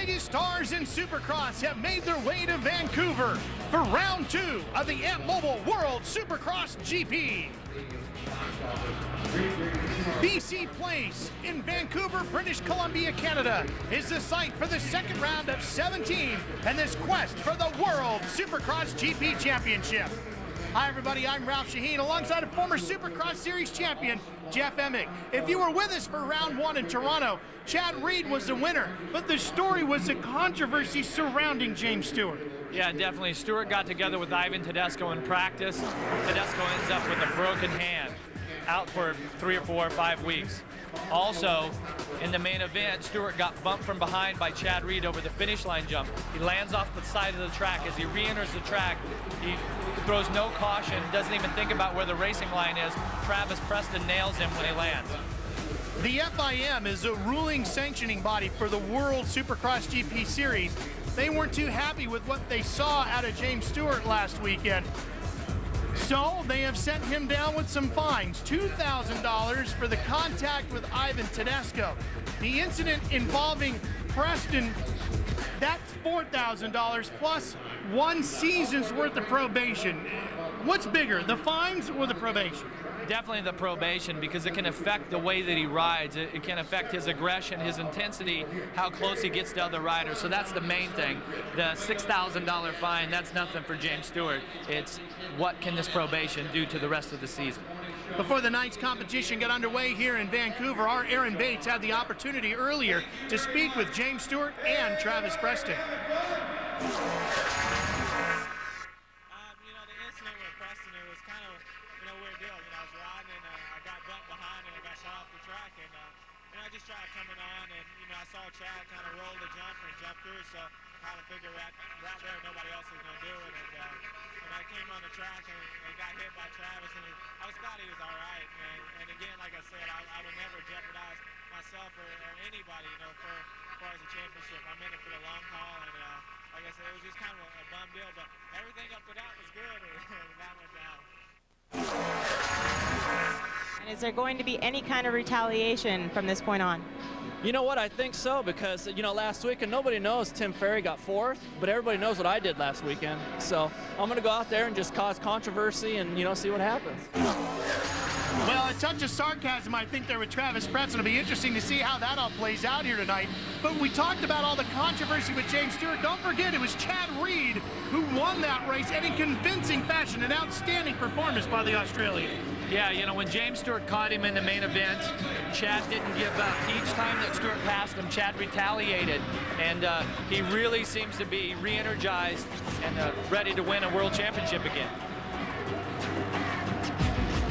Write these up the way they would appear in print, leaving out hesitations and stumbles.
biggest stars in Supercross have made their way to Vancouver for round 2 of the Mobile World Supercross GP. BC Place in Vancouver, British Columbia, Canada is the site for the second round of 17 and this quest for the World Supercross GP Championship. Hi everybody, I'm Ralph Shaheen alongside a former Supercross Series champion, Jeff Emig. If you were with us for round 1 in Toronto, Chad Reed was the winner, but the story was the controversy surrounding James Stewart. Yeah, definitely. Stewart got together with Ivan Tedesco in practice. Tedesco ends up with a broken hand, out for 3 or 4 or 5 weeks. Also, in the main event, Stewart got bumped from behind by Chad Reed over the finish line jump. He lands off the side of the track. As he re-enters the track, he throws no caution, doesn't even think about where the racing line is. Travis Preston nails him when he lands. The FIM is a ruling sanctioning body for the World Supercross GP Series. They weren't too happy with what they saw out of James Stewart last weekend. So they have sent him down with some fines, $2,000 for the contact with Ivan Tedesco. The incident involving Preston, that's $4,000 plus 1 season's worth of probation. What's bigger, the fines or the probation? Definitely the probation, because it can affect the way that he rides. It can affect his aggression, his intensity, how close he gets to other riders. So that's the main thing. The $6,000 fine, that's nothing for James Stewart. It's what can this probation do to the rest of the season. Before the night's competition got underway here in Vancouver, our Aaron Bates had the opportunity earlier to speak with James Stewart and Travis Preston. I just tried coming on, and I saw Chad kind of roll the jumper and jump through, so I kind of figured right there nobody else was going to do it. And when I came on the track and got hit by Travis, and I was glad he was all right. And again, like I said, I would never jeopardize myself or anybody, for as far as the championship. I'm in it for the long haul, and like I said, it was just kind of a bum deal, but everything up to that was good, and that went down. And is there going to be any kind of retaliation from this point on? You know what, I think so, because, last weekend nobody knows Tim Ferry got 4th, but everybody knows what I did last weekend. So I'm going to go out there and just cause controversy and, see what happens. Well, a touch of sarcasm, I think, there with Travis Preston. It'll be interesting to see how that all plays out here tonight. But we talked about all the controversy with James Stewart. Don't forget, it was Chad Reed who won that race, and in convincing fashion, an outstanding performance by the Australian. Yeah, when James Stewart caught him in the main event, Chad didn't give up. Each time that Stewart passed him, Chad retaliated, and he really seems to be re-energized and ready to win a world championship again.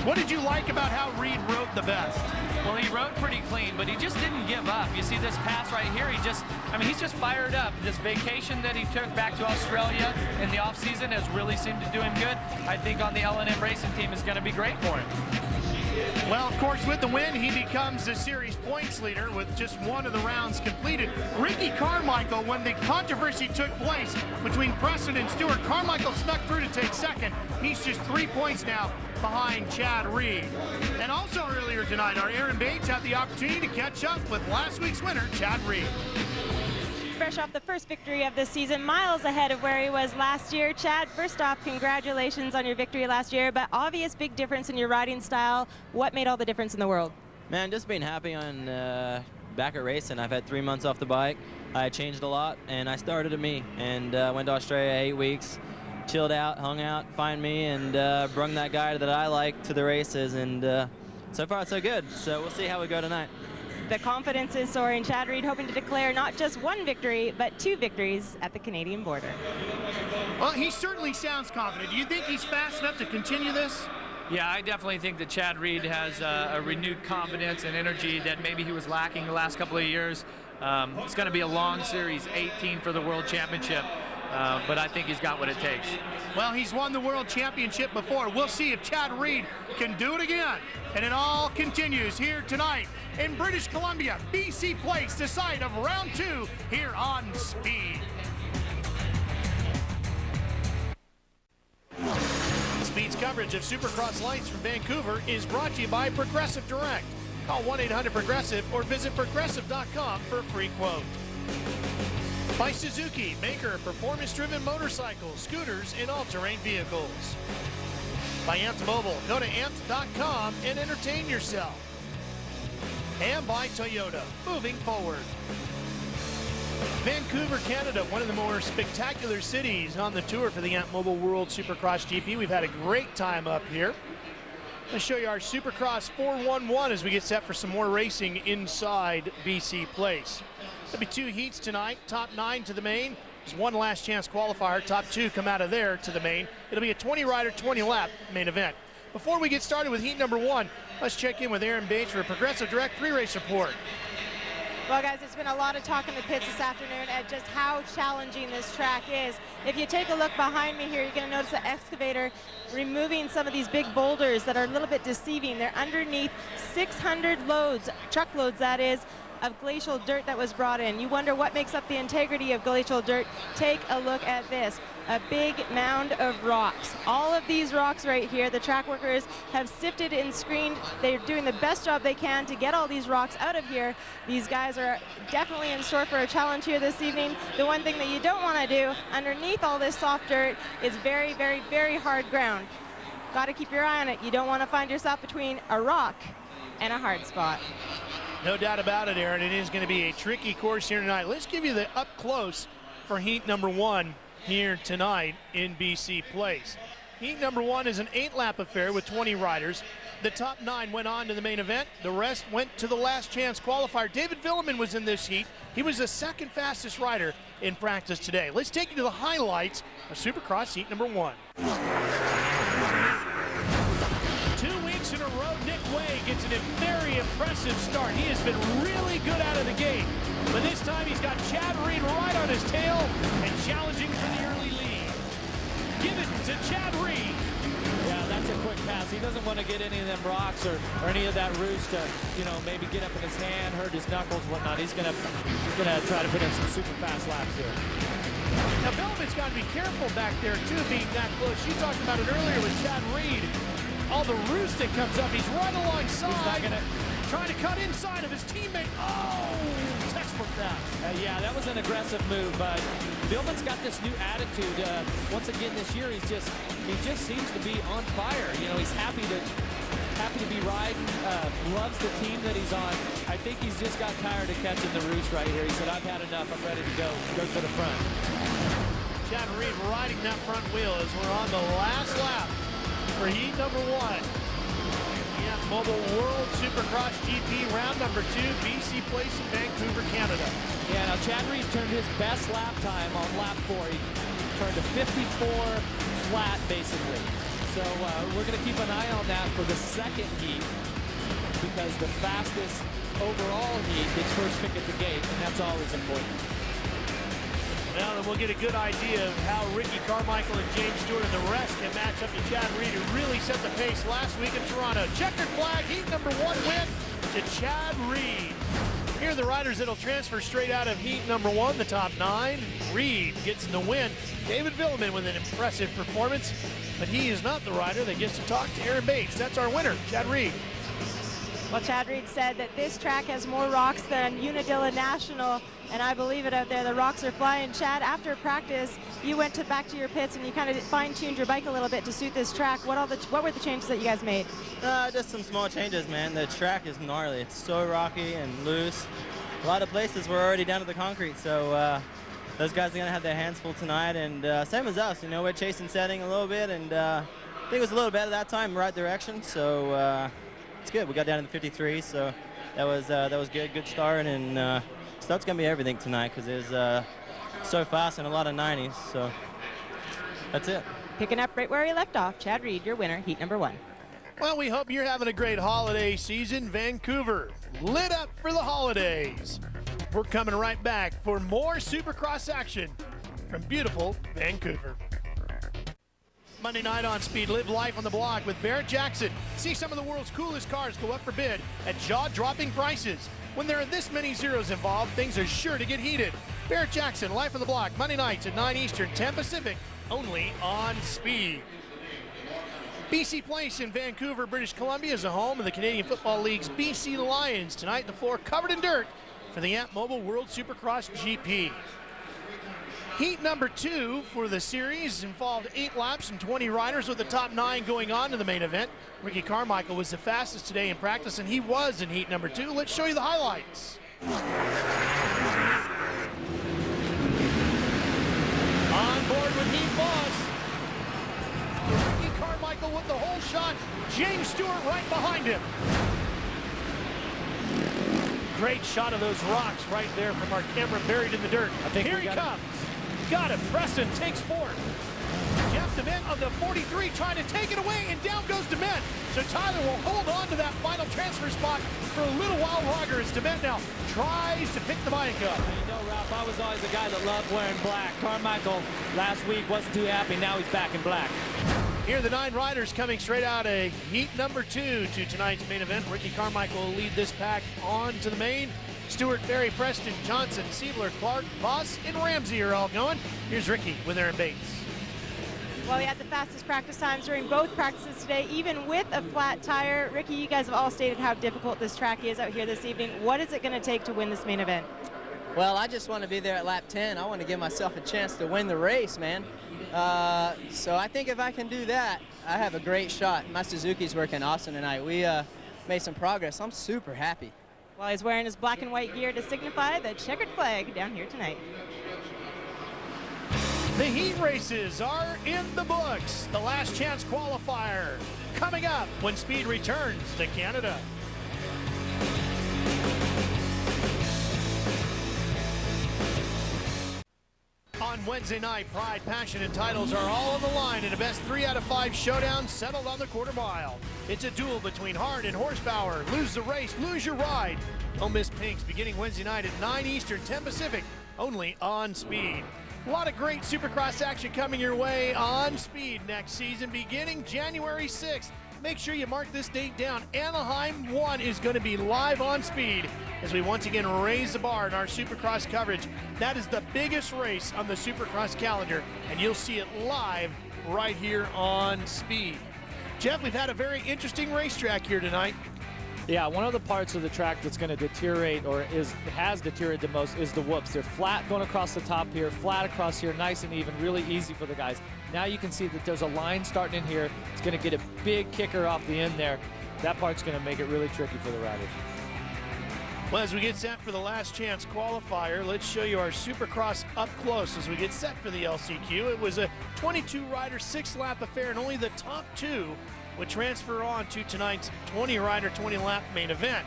What did you like about how Reed rode the best? Well, he rode pretty clean, but he just didn't give up. You see this pass right here, he's just fired up. This vacation that he took back to Australia in the off-season has really seemed to do him good. I think on the L&M racing team is going to be great for him. Well, of course, with the win, he becomes the series points leader with just 1 of the rounds completed. Ricky Carmichael, when the controversy took place between Preston and Stewart, Carmichael snuck through to take second. He's just 3 points now behind Chad Reed. And also earlier tonight, our Aaron Bates had the opportunity to catch up with last week's winner, Chad Reed. Fresh off the first victory of the season, miles ahead of where he was last year. Chad, first off, congratulations on your victory last year, but obvious big difference in your riding style. What made all the difference in the world? Man, just being happy on back at racing. I've had 3 months off the bike. I changed a lot, and I started at me, and went to Australia 8 weeks, chilled out, hung out, find me, and brung that guy that I like to the races, and so far so good. So we'll see how we go tonight. The confidence is soaring. Chad Reed hoping to declare not just 1 victory, but 2 victories at the Canadian border. Well, he certainly sounds confident. Do you think he's fast enough to continue this? Yeah, I definitely think that Chad Reed has a renewed confidence and energy that maybe he was lacking the last couple of years. It's going to be a long series, 18 for the World Championship, but I think he's got what it takes. Well, he's won the World Championship before. We'll see if Chad Reed can do it again. And it all continues here tonight in British Columbia, BC Place, the site of round 2 here on Speed. Speed's coverage of Supercross Lights from Vancouver is brought to you by Progressive Direct. Call 1-800-PROGRESSIVE or visit progressive.com for a free quote. By Suzuki, maker of performance-driven motorcycles, scooters, and all-terrain vehicles. By Amped-Mobile, go to amped.com and entertain yourself. And by Toyota, moving forward. Vancouver, Canada, one of the more spectacular cities on the tour for the Amped-Mobile World Supercross GP. We've had a great time up here. Let's show you our Supercross 411 as we get set for some more racing inside BC Place. There'll be 2 heats tonight, top 9 to the main. There's 1 last chance qualifier, top 2 come out of there to the main. It'll be a 20-rider, 20-lap main event. Before we get started with heat number 1, let's check in with Aaron Bates for a Progressive Direct pre-race report. Well, guys, it's been a lot of talk in the pits this afternoon at just how challenging this track is. If you take a look behind me here, you're going to notice the excavator removing some of these big boulders that are a little bit deceiving. They're underneath 600 loads, truckloads that is, of glacial dirt that was brought in. You wonder what makes up the integrity of glacial dirt. Take a look at this. A big mound of rocks. All of these rocks right here, the track workers have sifted and screened. They're doing the best job they can to get all these rocks out of here. These guys are definitely in store for a challenge here this evening. The one thing that you don't want to do underneath all this soft dirt is very, very, very hard ground. Got to keep your eye on it. You don't want to find yourself between a rock and a hard spot. No doubt about it, Aaron. It is going to be a tricky course here tonight. Let's give you the up close for heat number 1 here tonight in BC Place. Heat number 1 is an 8-lap affair with 20 riders. The top 9 went on to the main event. The rest went to the last chance qualifier. David Vuillemin was in this heat. He was the 2nd fastest rider in practice today. Let's take you to the highlights of Supercross heat number 1. 2 weeks in a row, Nick Way gets a very impressive start. He has been really good out of the gate. But this time he's got Chad Reed right on his tail and challenging for the early lead. Give it to Chad Reed. Yeah, that's a quick pass. He doesn't want to get any of them rocks or any of that roost to, maybe get up in his hand, hurt his knuckles, whatnot. He's gonna try to put in some super fast laps here. Now, Vuillemin's got to be careful back there, too, being that close. You talked about it earlier with Chad Reed. All the roost that comes up, he's right alongside, trying to cut inside of his teammate. Oh, textbook pass. Yeah, that was an aggressive move, but Vuillemin's got this new attitude. Once again this year, he just seems to be on fire. He's happy to be riding, loves the team that he's on. I think he's just got tired of catching the roost right here. He said, I've had enough, I'm ready to go to the front. Chad Reed riding that front wheel as we're on the last lap for heat number 1. Yeah, Mobile World Supercross GP round number 2, BC Place in Vancouver, Canada. Yeah, now Chad Reed turned his best lap time on lap 4. He turned to 54 flat, basically. So we're going to keep an eye on that for the 2nd heat because the fastest overall heat gets first pick at the gate, and that's always important. Now then we'll get a good idea of how Ricky Carmichael and James Stewart and the rest can match up to Chad Reed, who really set the pace last week in Toronto. Checkered flag, heat number 1 win to Chad Reed. Here are the riders that'll transfer straight out of heat number 1, the top 9. Reed gets the win. David Vuillemin with an impressive performance, but he is not the rider that gets to talk to Aaron Bates. That's our winner, Chad Reed. Well, Chad Reed said that this track has more rocks than Unadilla National, and I believe it out there. The rocks are flying. Chad, after practice, you went back to your pits and you kind of fine-tuned your bike a little bit to suit this track. What were the changes that you guys made? Just some small changes, man. The track is gnarly. It's so rocky and loose. A lot of places we're already down to the concrete, so those guys are going to have their hands full tonight, and same as us. We're chasing setting a little bit, and I think it was a little better that time, right direction, so it's good. We got down to the 53, so that was good start, and start's gonna be everything tonight because there's so fast and a lot of 90s. So that's it. Picking up right where he left off, Chad Reed, your winner, heat number 1. Well, we hope you're having a great holiday season. Vancouver, lit up for the holidays. We're coming right back for more Supercross action from beautiful Vancouver. Monday night on Speed, live life on the block with Barrett Jackson. See some of the world's coolest cars go up for bid at jaw-dropping prices. When there are this many zeros involved, things are sure to get heated. Barrett Jackson, life on the block, Monday nights at 9 Eastern, 10 Pacific, only on Speed. BC Place in Vancouver, British Columbia is the home of the Canadian Football League's BC Lions. Tonight, the floor covered in dirt for the Amped-Mobile World Supercross GP. Heat number 2 for the series involved 8 laps and 20 riders, with the top 9 going on to the main event. Ricky Carmichael was the fastest today in practice, and he was in heat number 2. Let's show you the highlights. On board with Heat Boss. Ricky Carmichael with the whole shot. James Stewart right behind him. Great shot of those rocks right there from our camera buried in the dirt. Here he comes. Got it. Preston takes 4th. Jeff DeMent of the 43 trying to take it away, and down goes DeMent. So Tyler will hold on to that final transfer spot for a little while longer as DeMent now tries to pick the bike up. You know, Ralph, I was always a guy that loved wearing black. Carmichael last week wasn't too happy. Now he's back in black. Here are the 9 riders coming straight out of heat number 2 to tonight's main event. Ricky Carmichael will lead this pack on to the main. Stewart, Ferry, Preston, Johnson, Siebler, Clark, Voss, and Ramsey are all going. Here's Ricky with Aaron Bates. Well, we had the fastest practice times during both practices today, even with a flat tire. Ricky, you guys have all stated how difficult this track is out here this evening. What is it going to take to win this main event? Well, I just want to be there at lap 10. I want to give myself a chance to win the race, man. So I think if I can do that, I have a great shot. My Suzuki's working awesome tonight. We made some progress. I'm super happy. Well, he's wearing his black and white gear to signify the checkered flag down here tonight. The heat races are in the books. The last chance qualifier coming up when speed returns to Canada. On Wednesday night, pride, passion, and titles are all on the line in a best 3 out of 5 showdown settled on the quarter mile. It's a duel between heart and horsepower. Lose the race, lose your ride. Don't miss Pinks beginning Wednesday night at 9 Eastern, 10 Pacific, only on Speed. A lot of great Supercross action coming your way on Speed next season, beginning January 6th. Make sure you mark this date down. Anaheim 1 is going to be live on Speed as we once again raise the bar in our Supercross coverage. That is the biggest race on the Supercross calendar, and you'll see it live right here on Speed. Jeff, we've had a very interesting racetrack here tonight. Yeah, one of the parts of the track that's going to deteriorate, or has deteriorated the most, is the whoops. They're flat going across the top here, flat across here, nice and even, really easy for the guys. Now you can see that there's a line starting in here. It's going to get a big kicker off the end there. That part's going to make it really tricky for the riders. Well, as we get set for the last chance qualifier, let's show you our Supercross up close as we get set for the LCQ. It was a 22-rider, 6-lap affair, and only the top 2 would transfer on to tonight's 20-rider, 20-lap main event.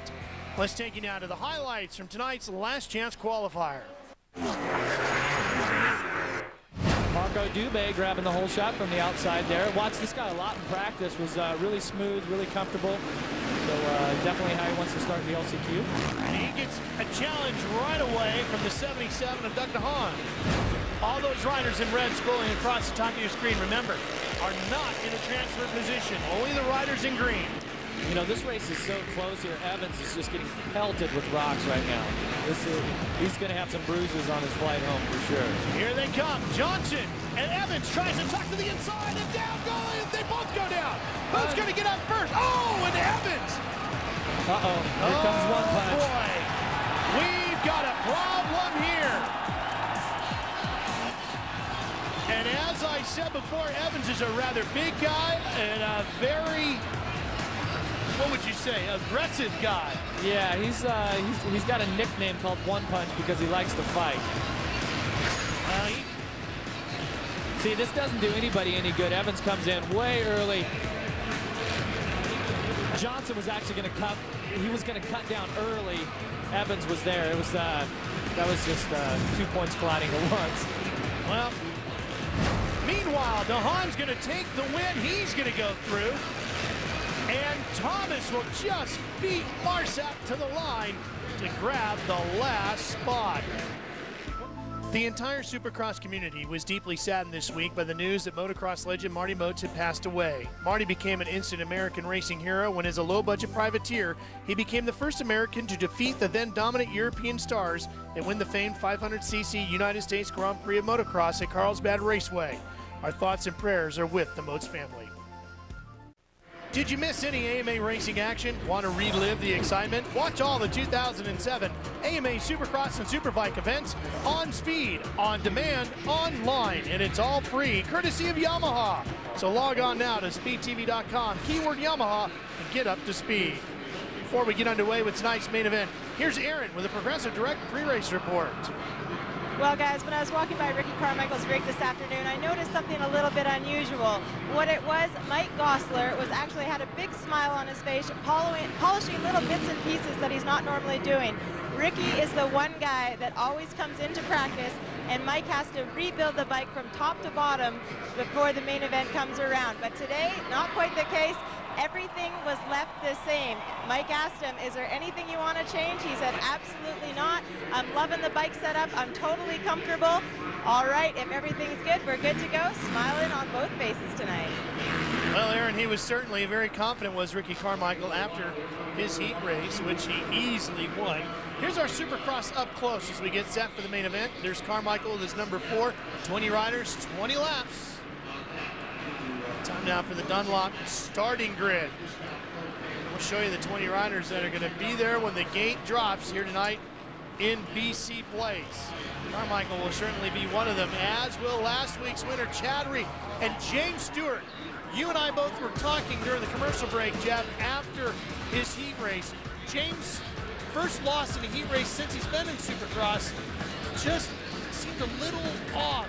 Let's take you now to the highlights from tonight's last chance qualifier. Marco Dubé grabbing the whole shot from the outside there. Watched this guy a lot in practice. Was really smooth, really comfortable. So definitely how he wants to start the LCQ. And he gets a challenge right away from the 77 of Doug DeHaan. All those riders in red scrolling across the top of your screen, remember, are not in a transfer position. Only the riders in green. You know, this race is so close here. Evans is just getting pelted with rocks right now. He's going to have some bruises on his flight home for sure. Here they come. Johnson and Evans tries to tuck to the inside and down going. They both go down. Who's going to get up first? Oh, and Evans. Uh-oh. Here comes one punch. Boy, we've got a problem here. And as I said before, Evans is a rather big guy and a very, what would you say, aggressive guy. Yeah, he's got a nickname called One Punch because he likes to fight. See, this doesn't do anybody any good. Evans comes in way early. Johnson was actually going to cut. He was going to cut down early. Evans was there. It was that was just 2 points colliding at once. Well, meanwhile, DeHaan's going to take the win. He's going to go through. And Thomas will just beat Marsat to the line to grab the last spot. The entire Supercross community was deeply saddened this week by the news that motocross legend Marty Moats had passed away. Marty became an instant American racing hero when, as a low-budget privateer, he became the first American to defeat the then-dominant European stars and win the famed 500cc United States Grand Prix of Motocross at Carlsbad Raceway. Our thoughts and prayers are with the Moats family. Did you miss any AMA racing action? Want to relive the excitement? Watch all the 2007 AMA Supercross and Superbike events on speed, on demand, online, and it's all free, courtesy of Yamaha. So log on now to speedtv.com, keyword Yamaha, and get up to speed. Before we get underway with tonight's main event, here's Aaron with a Progressive Direct pre-race report. Well, guys, when I was walking by Ricky Carmichael's rig this afternoon, I noticed something a little bit unusual. What it was, Mike Gosler actually had a big smile on his face, polishing little bits and pieces that he's not normally doing. Ricky is the one guy that always comes into practice, and Mike has to rebuild the bike from top to bottom before the main event comes around. But today, not quite the case. Everything was left the same. Mike asked him, is there anything you want to change? He said, absolutely not. I'm loving the bike setup. I'm totally comfortable. All right, if everything's good, we're good to go. Smiling on both faces tonight. Well, Aaron, he was certainly very confident, was Ricky Carmichael, after his heat race, which he easily won. Here's our Supercross up close as we get set for the main event. There's Carmichael with his number 4, 20 riders, 20 laps. Time now for the Dunlop starting grid. We'll show you the 20 riders that are going to be there when the gate drops here tonight in BC Place. Carmichael will certainly be one of them, as will last week's winner, Chad Reed and James Stewart. You and I both were talking during the commercial break, Jeff, after his heat race. James' first loss in a heat race since he's been in Supercross just seemed a little off.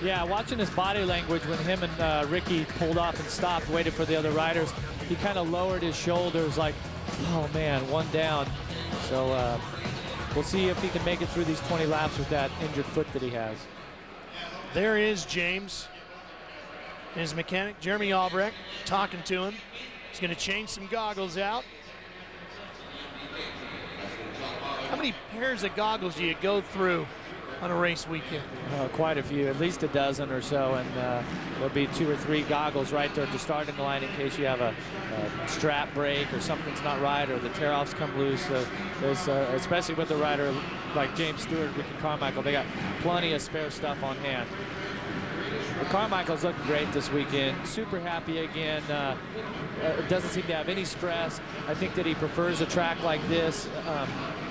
Yeah, watching his body language when him and Ricky pulled off and stopped, waited for the other riders, he kind of lowered his shoulders like, oh man, one down. So we'll see if he can make it through these 20 laps with that injured foot that he has. There is James. His mechanic, Jeremy Albrecht, talking to him. He's going to change some goggles out. How many pairs of goggles do you go through on a race weekend? Quite a few, at least a dozen or so, and there'll be 2 or 3 goggles right there at the starting line in case you have a strap break or something's not right or the tear-offs come loose. There's, especially with a rider like James Stewart, Ricky Carmichael, they got plenty of spare stuff on hand. But Carmichael's looking great this weekend, super happy again. Doesn't seem to have any stress. I think that he prefers a track like this.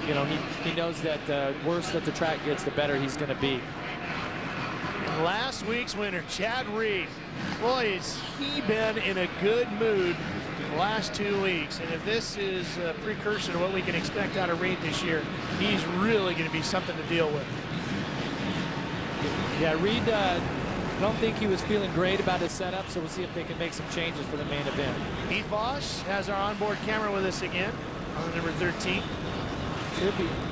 You know, he knows that the worse that the track gets, the better he's going to be. Last week's winner, Chad Reed. Boy, has he been in a good mood the last 2 weeks. And if this is a precursor to what we can expect out of Reed this year, he's really going to be something to deal with. Yeah, Reed, I don't think he was feeling great about his setup, so we'll see if they can make some changes for the main event. Heath Voss has our onboard camera with us again on number 13.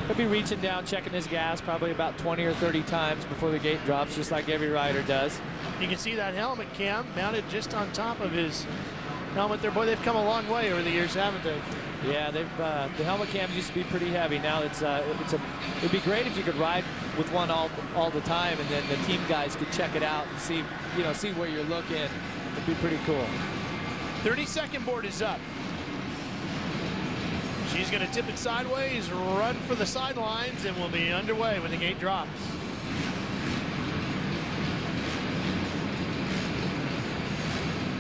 He'll be reaching down, checking his gas probably about 20 or 30 times before the gate drops, just like every rider does. You can see that helmet cam mounted just on top of his helmet there. Boy, they've come a long way over the years, haven't they? Yeah, they've the helmet cams used to be pretty heavy. Now it'd be great if you could ride with one all the time, and then the team guys could check it out and see where you're looking. It'd be pretty cool. 30-second board is up. She's going to tip it sideways, run for the sidelines, and we'll be underway when the gate drops.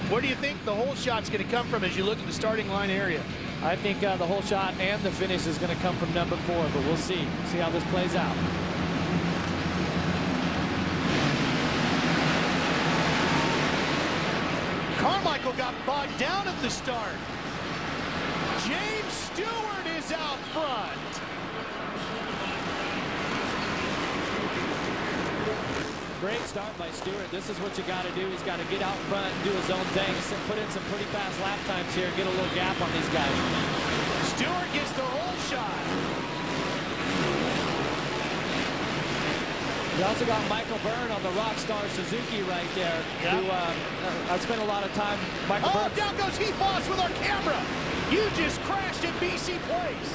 Where do you think the whole shot's going to come from as you look at the starting line area? I think the whole shot and the finish is going to come from number 4, but we'll see how this plays out. Carmichael got bogged down at the start. James Stewart is out front. Great start by Stewart. This is what you got to do. He's got to get out front and do his own thing. Put in some pretty fast lap times here. Get a little gap on these guys. Stewart gets the whole shot. We also got Michael Byrne on the Rockstar Suzuki right there. Yep. Who I spent a lot of time. Michael Byrne. Down goes Heath Voss with our camera. You just crashed at BC Place.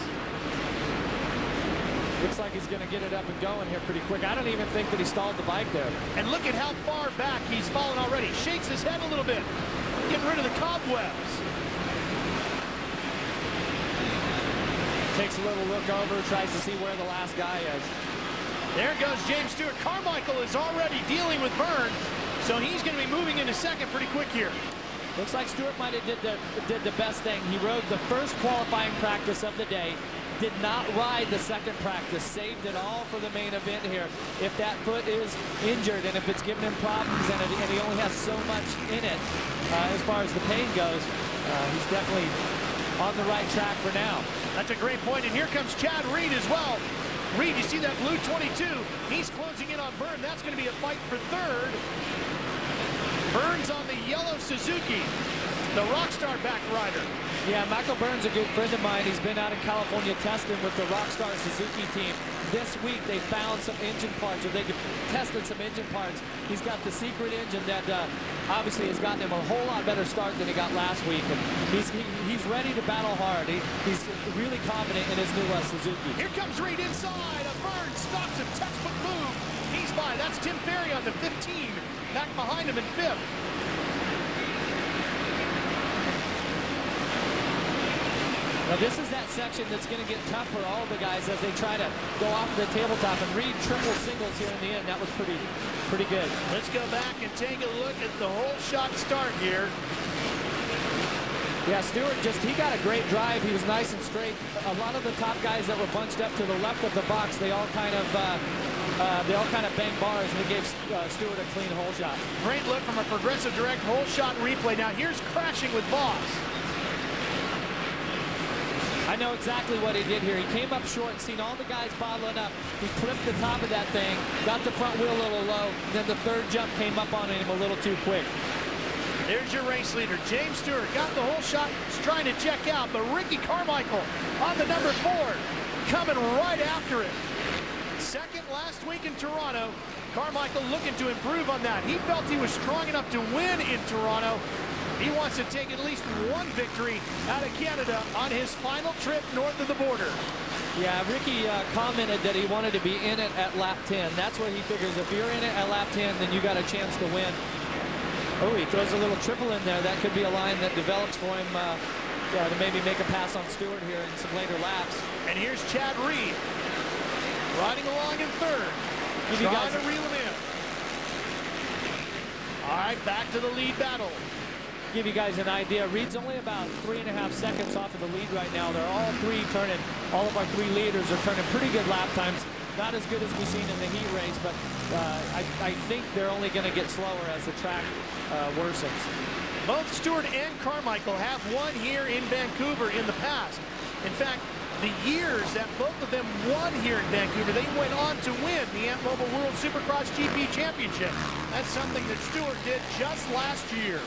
Looks like he's going to get it up and going here pretty quick. I don't even think that he stalled the bike there. And look at how far back he's fallen already. Shakes his head a little bit, getting rid of the cobwebs. Takes a little look over, tries to see where the last guy is. There goes James Stewart. Carmichael is already dealing with Byrne, so he's going to be moving into second pretty quick here. Looks like Stewart might have did the best thing. He rode the first qualifying practice of the day, did not ride the second practice, saved it all for the main event here. If that foot is injured and if it's giving him problems and he only has so much in it as far as the pain goes, he's definitely on the right track for now. That's a great point, and here comes Chad Reed as well. Reed, you see that blue 22? He's closing in on Byrne. That's going to be a fight for third. Byrne's on the yellow Suzuki, the Rockstar back rider. Yeah, Michael Byrne's a good friend of mine. He's been out in California testing with the Rockstar Suzuki team. This week they found some engine parts, or they tested some engine parts. He's got the secret engine that obviously has gotten him a whole lot better start than he got last week. And he's ready to battle hard. He's really confident in his new Suzuki. Here comes Reed inside. A Byrne stops him. Textbook move. He's by. That's Tim Ferry on the 15. Back behind him in 5th. Now this is that section that's going to get tough for all the guys as they try to go off the tabletop, and Reed triple singles here in the end. That was pretty good. Let's go back and take a look at the whole shot start here. Yeah, Stewart he got a great drive. He was nice and straight. A lot of the top guys that were bunched up to the left of the box, they all kind of banged bars, and it gave Stewart a clean hole shot. Great look from a Progressive Direct hole shot replay. Now here's crashing with Voss. I know exactly what he did here. He came up short, seen all the guys bottling up. He clipped the top of that thing, got the front wheel a little low, and then the third jump came up on him a little too quick. There's your race leader, James Stewart. Got the whole shot, he's trying to check out, but Ricky Carmichael on the number 4, coming right after it. Second last week in Toronto. Carmichael looking to improve on that. He felt he was strong enough to win in Toronto. He wants to take at least one victory out of Canada on his final trip north of the border. Yeah, Ricky commented that he wanted to be in it at lap 10. That's what he figures. If you're in it at lap 10, then you got a chance to win. Oh, he throws a little triple in there. That could be a line that develops for him to maybe make a pass on Stewart here in some later laps. And here's Chad Reed riding along in third. Trying to reel him in. All right, back to the lead battle. Give you guys an idea. Reed's only about 3.5 seconds off of the lead right now. They're all of our 3 leaders are turning pretty good lap times. Not as good as we've seen in the heat race, but I think they're only going to get slower as the track worsens. Both Stewart and Carmichael have won here in Vancouver in the past. In fact, the years that both of them won here in Vancouver, they went on to win the Ant Mobile World Supercross GP Championship. That's something that Stewart did just last year.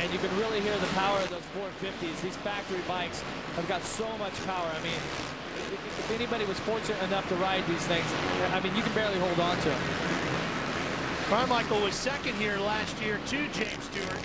And you can really hear the power of those 450s. These factory bikes have got so much power. I mean, if anybody was fortunate enough to ride these things, I mean, you can barely hold on to them. Carmichael was second here last year to James Stewart.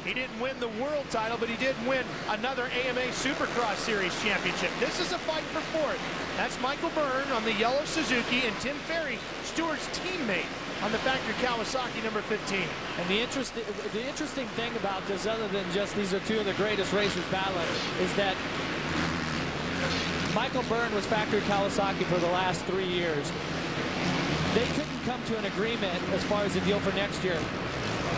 He didn't win the world title, but he did win another AMA Supercross Series championship. This is a fight for fourth. That's Michael Byrne on the yellow Suzuki and Tim Ferry, Stewart's teammate, on the factory Kawasaki number 15. And the interesting thing about this, other than just these are 2 of the greatest racers battling, is that Michael Byrne was factory Kawasaki for the last 3 years. They couldn't come to an agreement as far as the deal for next year.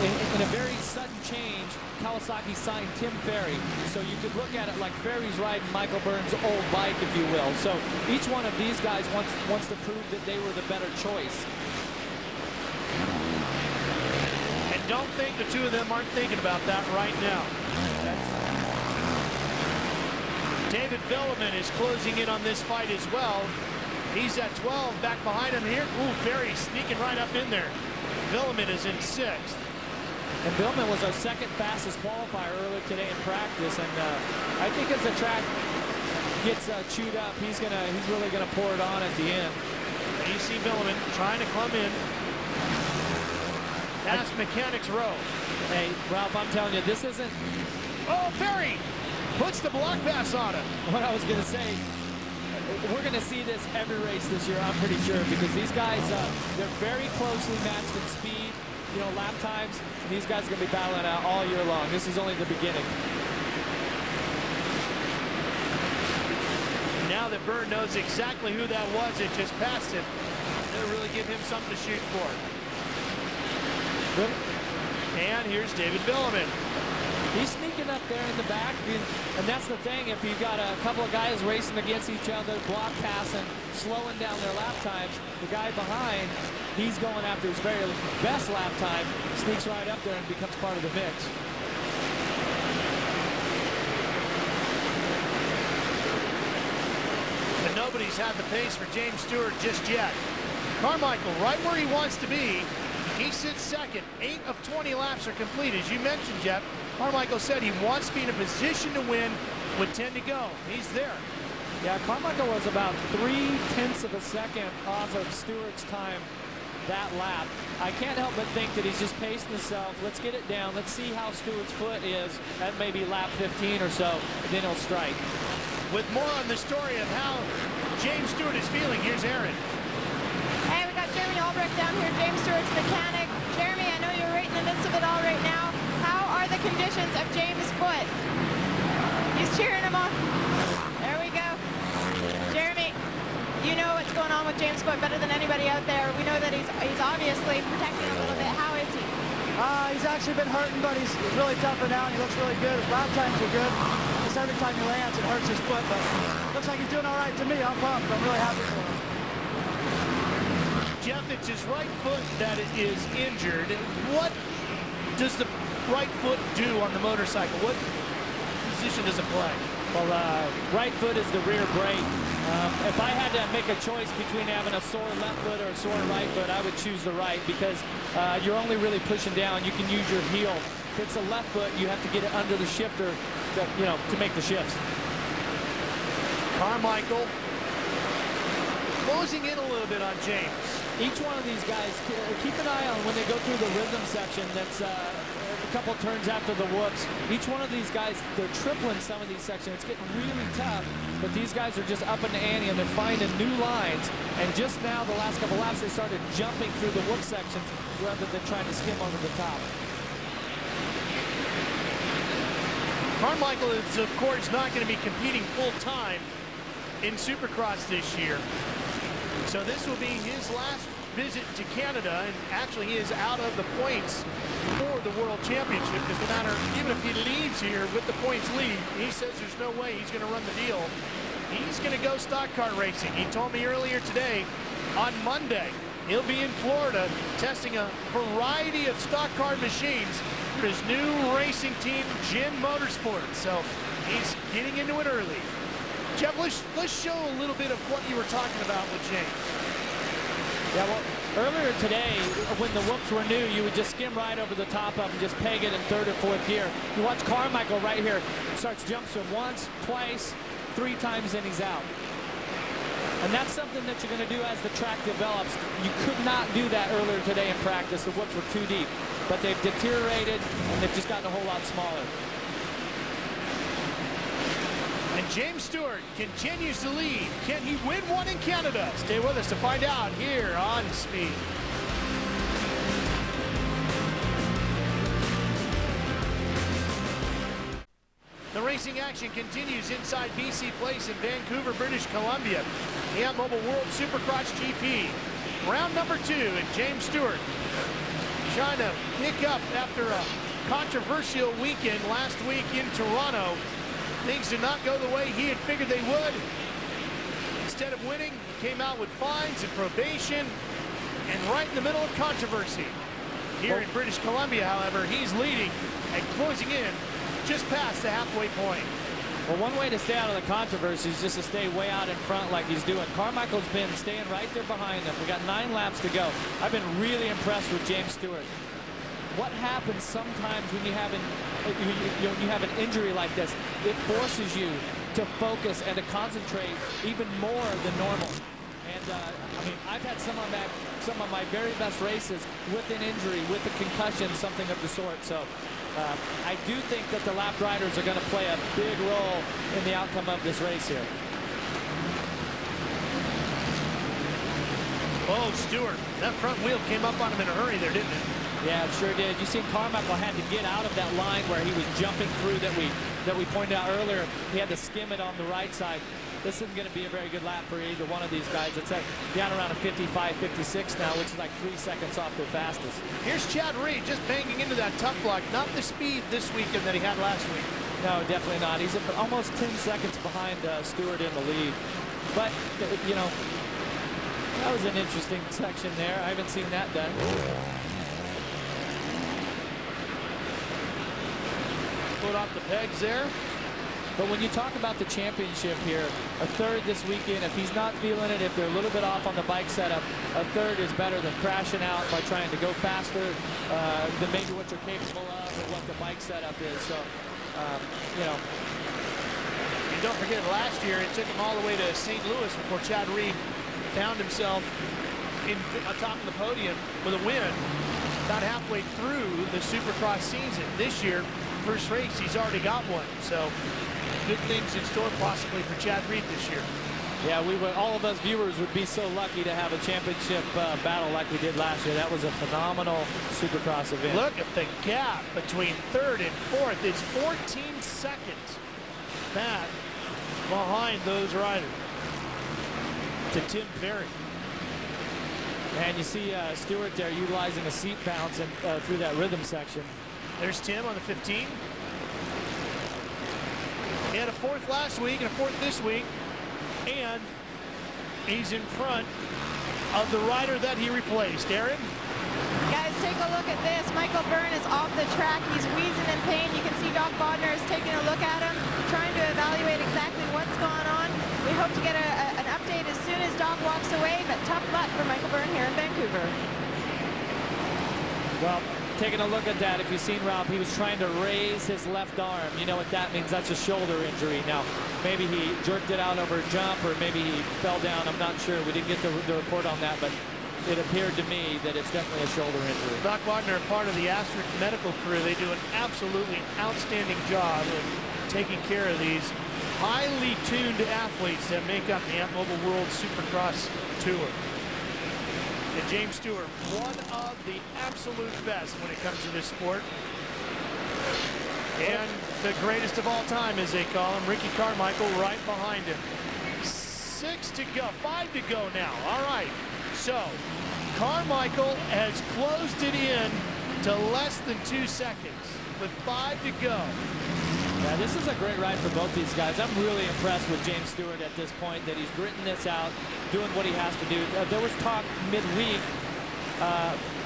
In a very sudden change, Kawasaki signed Tim Ferry. So you could look at it like Ferry's riding Michael Byrne's old bike, if you will. So each one of these guys wants to prove that they were the better choice. And don't think the 2 of them aren't thinking about that right now. David Vuillemin is closing in on this fight as well. He's at 12, back behind him here. Ooh, Ferry sneaking right up in there. Vuillemin is in 6th. And Vuillemin was our second fastest qualifier earlier today in practice, and I think as the track gets chewed up, he's really gonna pour it on at the end. And you see Vuillemin trying to come in. That's Mechanics Row. Hey, Ralph, I'm telling you, this isn't. Oh, Ferry puts the block pass on him. What I was gonna say, we're gonna see this every race this year, I'm pretty sure, because these guys, they're very closely matched in speed. You know, lap times, these guys are going to be battling out all year long. This is only the beginning. Now that Byrne knows exactly who that was, it just passed him. They'll really give him something to shoot for. And here's David Vuillemin. He's sneaking up there in the back, and that's the thing. If you've got a couple of guys racing against each other, block passing, slowing down their lap times, the guy behind, he's going after his very best lap time, sneaks right up there and becomes part of the mix. And nobody's had the pace for James Stewart just yet. Carmichael right where he wants to be. He sits second. 8 of 20 laps are complete. As you mentioned, Jeff, Carmichael said he wants to be in a position to win with 10 to go. He's there. Yeah, Carmichael was about 0.3 of a second off of Stewart's time that lap. I can't help but think that he's just pacing himself. Let's get it down. Let's see how Stewart's foot is at maybe lap 15 or so, and then he'll strike. With more on the story of how James Stewart is feeling, here's Aaron. Hey, we got Jeremy Albrecht down here, James Stewart's mechanic. Jeremy, I know you're right in the midst of it all right now. How are the conditions of James' foot? He's cheering him on. There we go. Jeremy, you know what's going on with James' foot better than anybody out there. We know that he's obviously protecting a little bit. How is he? He's actually been hurting, but he's really tougher now, and he looks really good. His lap times are good. Just every time he lands, it hurts his foot, but looks like he's doing all right to me. I'm pumped. I'm really happy for him. Jeff, it's his right foot that is injured. What does the right foot do on the motorcycle? What position does it play? Well, right foot is the rear brake. If I had to make a choice between having a sore left foot or a sore right foot, I would choose the right because you're only really pushing down. You can use your heel. If it's a left foot, you have to get it under the shifter to make the shifts. Carmichael closing in a little bit on James. Each one of these guys, keep an eye on when they go through the rhythm section that's a couple turns after the whoops. Each one of these guys, they're tripling some of these sections. It's getting really tough, but these guys are just up in the ante and they're finding new lines. And just now, the last couple laps, they started jumping through the whoop sections rather than trying to skim over the top. Carmichael is, of course, not going to be competing full-time in Supercross this year. So this will be his last visit to Canada, and actually he is out of the points for the World Championship because no matter, even if he leaves here with the points lead, he says there's no way he's going to run the deal. He's going to go stock car racing. He told me earlier today, on Monday, he'll be in Florida testing a variety of stock car machines for his new racing team, Gin Motorsports. So he's getting into it early. Jeff, let's show a little bit of what you were talking about with James. Yeah, well, earlier today, when the whoops were new, you would just skim right over the top of them, just peg it in 3rd or 4th gear. You watch Carmichael right here, starts jumps from once, twice, 3 times, and he's out. And that's something that you're going to do as the track develops. You could not do that earlier today in practice. The whoops were too deep, but they've deteriorated, and they've just gotten a whole lot smaller. And James Stewart continues to lead. Can he win one in Canada? Stay with us to find out here on Speed. The racing action continues inside BC Place in Vancouver, British Columbia. The Amp Mobile World Supercross GP. Round number 2, and James Stewart trying to pick up after a controversial weekend last week in Toronto. Things did not go the way he had figured they would. Instead of winning, he came out with fines and probation, and right in the middle of controversy. Here in British Columbia, however, he's leading and closing in just past the halfway point. Well, one way to stay out of the controversy is just to stay way out in front like he's doing. Carmichael's been staying right there behind him. We got 9 laps to go. I've been really impressed with James Stewart. What happens sometimes when you have an injury like this? It forces you to focus and to concentrate even more than normal. And I mean, I've had some of my very best races with an injury, with a concussion, something of the sort. So I do think that the lap riders are going to play a big role in the outcome of this race here. Oh, Stewart, that front wheel came up on him in a hurry there, didn't it? Yeah, it sure did. You see Carmichael had to get out of that line where he was jumping through that we pointed out earlier. He had to skim it on the right side. this isn't going to be a very good lap for either one of these guys. It's down around a 55, 56 now, which is like 3 seconds off their fastest. Here's Chad Reed just banging into that tough block. Not the speed this weekend that he had last week. No, definitely not. He's almost 10 seconds behind Stewart in the lead. But, you know, that was an interesting section there. I haven't seen that done. Put off the pegs there. But when you talk about the championship here, a third this weekend, if he's not feeling it, if they're a little bit off on the bike setup, a third is better than crashing out by trying to go faster than maybe what you're capable of or what the bike setup is. So, you know. And don't forget, last year it took him all the way to St. Louis before Chad Reed found himself on top of the podium with a win about halfway through the Supercross season. This year, first race, he's already got one. So good things in store possibly for Chad Reed this year. Yeah, all of us viewers would be so lucky to have a championship battle like we did last year. That was a phenomenal Supercross event. Look at the gap between third and fourth. It's 14 seconds back behind those riders to Tim Ferry. And you see Stewart there utilizing a seat bounce through that rhythm section. There's Tim on the 15. He had a fourth last week and a fourth this week. And he's in front of the rider that he replaced. Aaron? Guys, take a look at this. Michael Byrne is off the track. He's wheezing in pain. You can see Doc Bodner is taking a look at him, trying to evaluate exactly what's going on. We hope to get an update as soon as Doc walks away, but tough luck for Michael Byrne here in Vancouver. Well, taking a look at that, if you've seen Ralph, he was trying to raise his left arm. You know what that means? That's a shoulder injury. Now, maybe he jerked it out over a jump, or maybe he fell down. I'm not sure. We didn't get the report on that, but it appeared to me that it's definitely a shoulder injury. Doc Wagner, part of the Asterisk medical crew, they do an absolutely outstanding job of taking care of these highly tuned athletes that make up the Mobile World Supercross Tour. And James Stewart, one of the absolute best when it comes to this sport. And the greatest of all time, as they call him, Ricky Carmichael, right behind him. 6 to go, 5 to go now. All right, so Carmichael has closed it in to less than 2 seconds with 5 to go. Yeah, this is a great ride for both these guys. I'm really impressed with James Stewart at this point, that he's gritting this out, doing what he has to do. There was talk midweek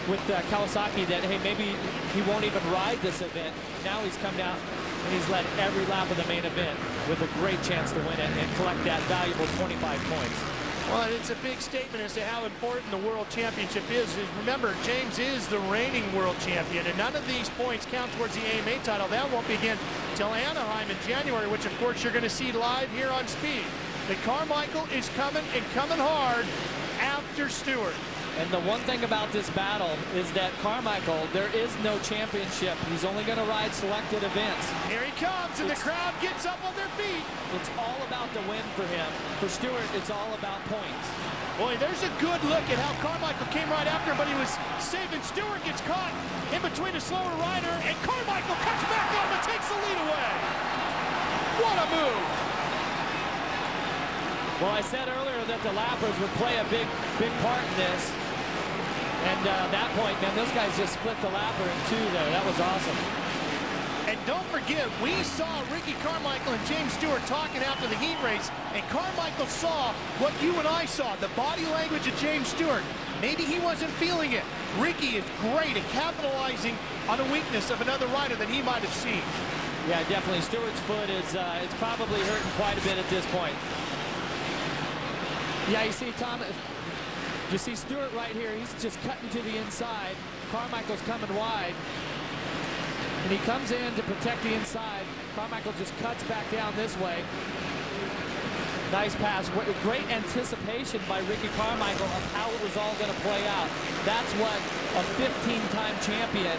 with Kawasaki that, hey, maybe he won't even ride this event. Now he's come down and he's led every lap of the main event with a great chance to win it and collect that valuable 25 points. Well, it's a big statement as to how important the World Championship is. Remember, James is the reigning world champion, and none of these points count towards the AMA title. That won't begin till Anaheim in January, which, of course, you're going to see live here on Speed. But Carmichael is coming, and coming hard after Stewart. And the one thing about this battle is that Carmichael, there is no championship. He's only going to ride selected events. Here he comes, and the crowd gets up on their feet. It's all about the win for him. For Stewart, it's all about points. Boy, there's a good look at how Carmichael came right after him, but he was safe, and Stewart gets caught in between a slower rider, and Carmichael cuts back on him and takes the lead away. What a move. Well, I said earlier that the lappers would play a big part in this. And that point, man, those guys just split the lapper in two there. That was awesome. And don't forget, we saw Ricky Carmichael and James Stewart talking after the heat race, and Carmichael saw what you and I saw, the body language of James Stewart. Maybe he wasn't feeling it. Ricky is great at capitalizing on a weakness of another rider that he might have seen. Yeah, definitely. Stewart's foot is it's probably hurting quite a bit at this point. Yeah, you see, Tom, you see Stewart right here. He's just cutting to the inside. Carmichael's coming wide. And he comes in to protect the inside. Carmichael just cuts back down this way. Nice pass. Great anticipation by Ricky Carmichael of how it was all going to play out. That's what a 15-time champion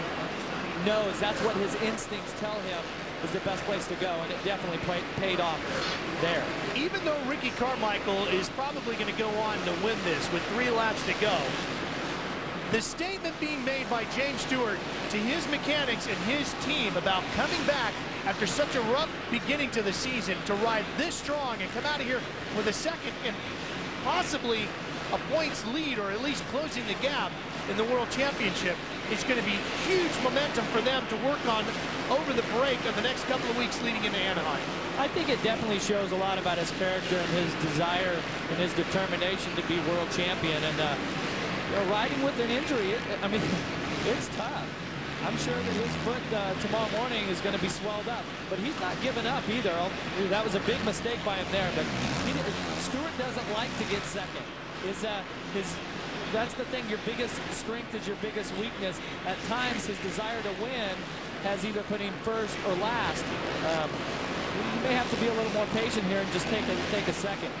knows. That's what his instincts tell him is the best place to go, and it definitely paid off there. Even though Ricky Carmichael is probably going to go on to win this with 3 laps to go, The statement being made by James Stewart to his mechanics and his team about coming back after such a rough beginning to the season to ride this strong and come out of here with a second and possibly a points lead, or at least closing the gap in the World Championship, is going to be huge momentum for them to work on over the break of the next couple of weeks leading into Anaheim. I think it definitely shows a lot about his character and his desire and his determination to be world champion. And you know, riding with an injury, I mean, it's tough. I'm sure that his foot tomorrow morning is going to be swelled up, but he's not giving up either. That was a big mistake by him there, but Stewart doesn't like to get second. That's the thing, your biggest strength is your biggest weakness. At times, his desire to win has either put him first or last. You may have to be a little more patient here and just take a second.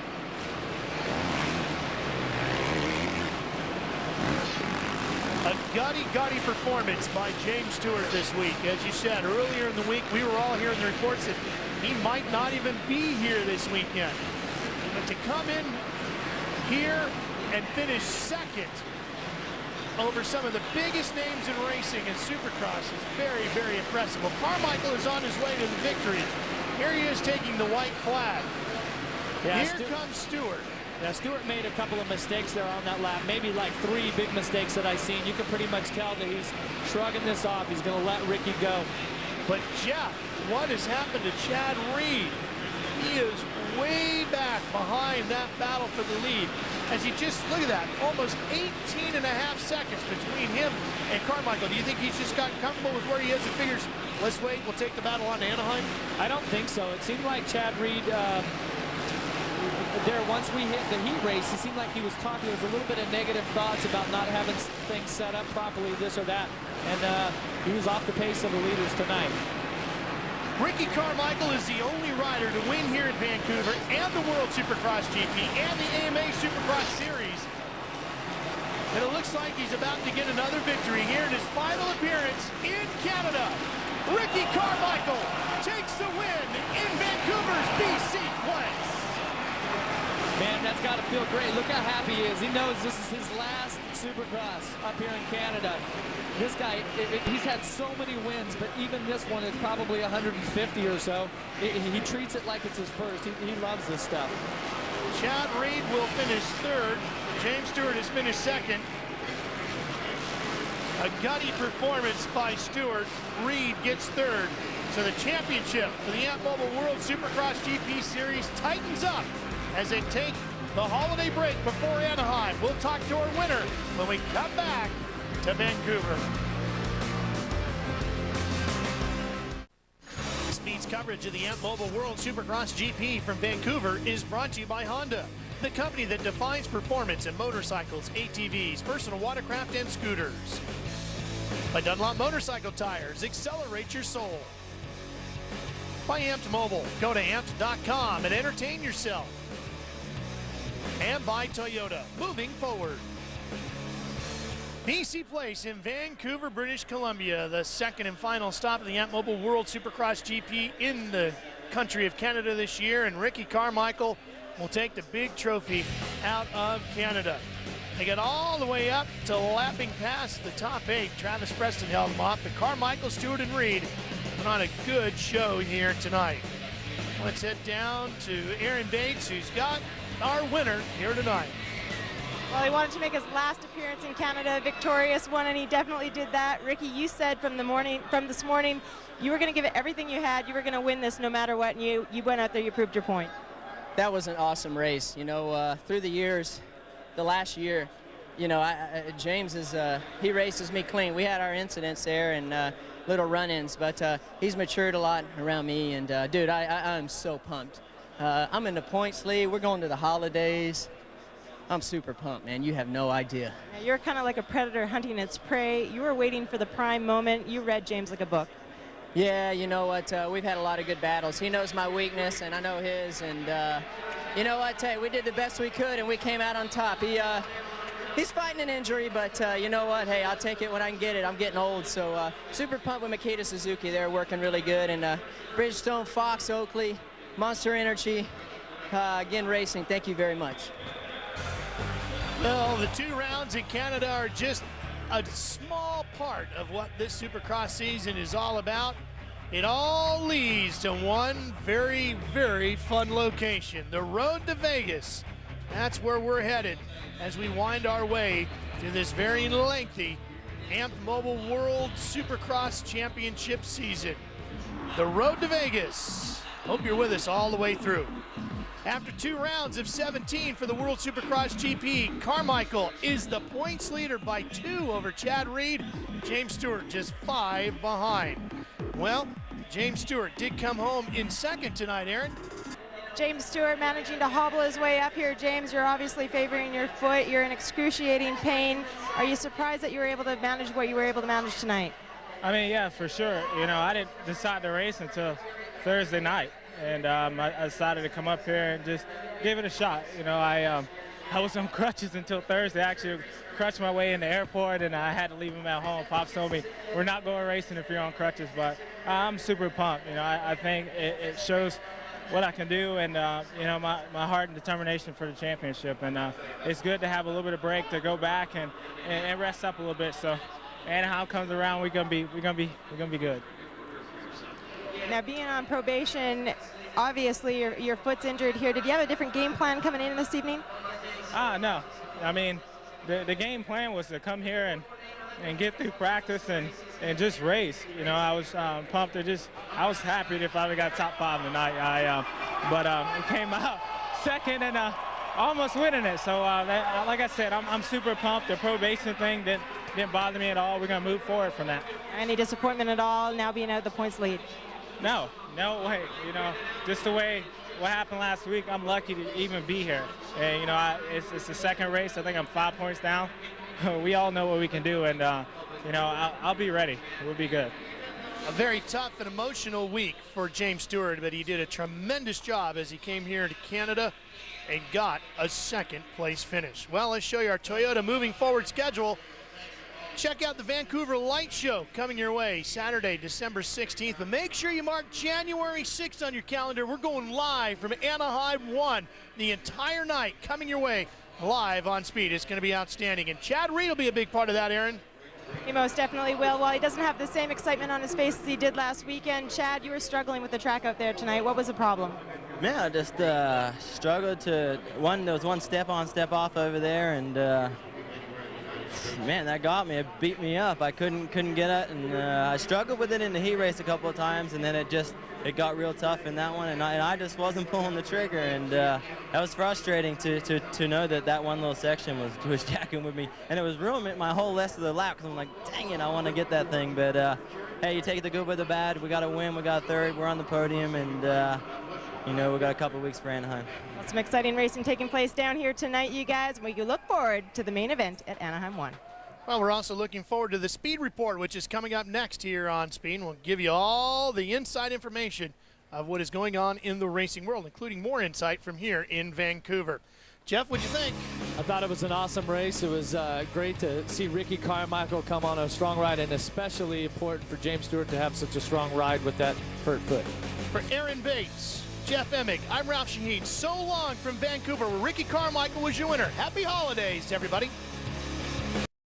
A gutty performance by James Stewart this week. As you said, earlier in the week, we were all hearing the reports that he might not even be here this weekend. But to come in here and finish second over some of the biggest names in racing in Supercross is very, very impressive. Well, Carmichael is on his way to the victory. Here he is taking the white flag. Yeah, here comes Stewart. Yeah, Stewart made a couple of mistakes there on that lap, maybe like 3 big mistakes that I've seen. You can pretty much tell that he's shrugging this off. He's going to let Ricky go. But Jeff, what has happened to Chad Reed? He is way back behind that battle for the lead. As he just, look at that, almost 18 and a half seconds between him and Carmichael. Do you think he's just gotten comfortable with where he is and figures, let's wait, we'll take the battle on to Anaheim? I don't think so. It seemed like Chad Reed, there, once we hit the heat race, it seemed like he was talking. There was a little bit of negative thoughts about not having things set up properly, this or that, and he was off the pace of the leaders tonight. Ricky Carmichael is the only rider to win here at Vancouver and the World Supercross GP and the AMA Supercross Series. And it looks like he's about to get another victory here in his final appearance in Canada. Ricky Carmichael takes the win in Vancouver's BC Place. Man, that's got to feel great. Look how happy he is. He knows this is his last Supercross up here in Canada. This guy, he's had so many wins, but even this one is probably 150 or so. He treats it like it's his first. He loves this stuff. Chad Reed will finish third. James Stewart has finished second. A gutty performance by Stewart. Reed gets third. So the championship for the Ant Mobile World Supercross GP Series tightens up as they take the holiday break before Anaheim. We'll talk to our winner when we come back to Vancouver. Speed's coverage of the Ant Mobile World Supercross GP from Vancouver is brought to you by Honda, the company that defines performance in motorcycles, ATVs, personal watercraft, and scooters. By Dunlop Motorcycle Tires, accelerate your soul. By Amped Mobile, go to amped.com and entertain yourself. And by Toyota, moving forward. BC Place in Vancouver, British Columbia, the second and final stop of the Ant Mobile World Supercross GP in the country of Canada this year, and Ricky Carmichael will take the big trophy out of Canada. They get all the way up to lapping past the top 8. Travis Preston held them off, but Carmichael, Stewart, and Reed put on a good show here tonight. Let's head down to Aaron Bates, who's got our winner here tonight. Well, he wanted to make his last appearance in Canada a victorious one, and he definitely did that. Ricky, you said from this morning, you were going to give it everything you had. You were going to win this no matter what, and you went out there, you proved your point. That was an awesome race. You know, through the years, the last year, you know, James is, he races me clean. We had our incidents there and little run-ins, but he's matured a lot around me, and dude, I'm so pumped. I'm in the points lead. We're going to the holidays. I'm super pumped, man. You have no idea. Yeah, you're kind of like a predator hunting its prey. You were waiting for the prime moment. You read James like a book. Yeah, you know what? We've had a lot of good battles. He knows my weakness, and I know his. And you know what? Hey, we did the best we could, and we came out on top. He's fighting an injury, but you know what? Hey, I'll take it when I can get it. I'm getting old, so super pumped with Makita Suzuki. They're working really good. And Bridgestone, Fox, Oakley, Monster Energy, again, racing. Thank you very much. Well, the 2 rounds in Canada are just a small part of what this Supercross season is all about. It all leads to one very, very fun location, the road to Vegas. That's where we're headed as we wind our way through this very lengthy AMP Mobile World Supercross Championship season. The road to Vegas. Hope you're with us all the way through. After 2 rounds of 17 for the World Supercross GP, Carmichael is the points leader by 2 over Chad Reed. James Stewart just 5 behind. Well, James Stewart did come home in second tonight, Aaron. James Stewart managing to hobble his way up here. James, you're obviously favoring your foot. You're in excruciating pain. Are you surprised that you were able to manage what you were able to manage tonight? I mean, yeah, for sure. You know, I didn't decide to race until Thursday night. And I decided to come up here and just give it a shot. You know, I was on crutches until Thursday. I actually crutched my way in the airport, and I had to leave them at home. Pops told me, we're not going racing if you're on crutches, but I'm super pumped. You know, I think it shows what I can do, and you know, my heart and determination for the championship. And it's good to have a little bit of break to go back and rest up a little bit. So Anaheim comes around, we're gonna be good. Now, being on probation, obviously your foot's injured here. Did you have a different game plan coming in this evening? No. I mean, the game plan was to come here and get through practice and just race. You know, I was pumped. I was happy if I got top 5 tonight. But it came out second and almost winning it. So like I said, I'm super pumped. The probation thing didn't bother me at all. We're gonna move forward from that. Any disappointment at all now being out the points lead? No way. You know, just the way what happened last week, I'm lucky to even be here. And you know, it's the second race. I think I'm 5 points down. We all know what we can do, and you know, I'll be ready. We'll be good. A very tough and emotional week for James Stewart, but he did a tremendous job as he came here to Canada and got a 2nd place finish. Well, let's show you our Toyota moving forward schedule. Check out the Vancouver Light Show coming your way Saturday, December 16th. But make sure you mark January 6th on your calendar. We're going live from Anaheim 1 the entire night, coming your way live on Speed. It's going to be outstanding. And Chad Reed will be a big part of that, Aaron. He most definitely will. While he doesn't have the same excitement on his face as he did last weekend, Chad, you were struggling with the track out there tonight. What was the problem? Man, I just struggled to, there was one step on, step off over there, and man, that got me. It beat me up. I couldn't get it, and I struggled with it in the heat race a couple of times, and then it got real tough in that one, and I just wasn't pulling the trigger, and that was frustrating to know that one little section was jacking with me, and it was ruining my whole rest of the lap, because I'm like, dang it, I want to get that thing, but hey, you take the good with the bad. We got a win. We got 3rd. We're on the podium, and you know, we got a couple of weeks for Anaheim. Well, some exciting racing taking place down here tonight, you guys. We look forward to the main event at Anaheim 1. Well, we're also looking forward to the Speed Report, which is coming up next here on Speed. We'll give you all the inside information of what is going on in the racing world, including more insight from here in Vancouver. Jeff, what'd you think? I thought it was an awesome race. It was great to see Ricky Carmichael come on a strong ride, and especially important for James Stewart to have such a strong ride with that hurt foot. For Aaron Bates, Jeff Emig, I'm Ralph Shaheen. So long from Vancouver, where Ricky Carmichael was your winner. Happy holidays to everybody.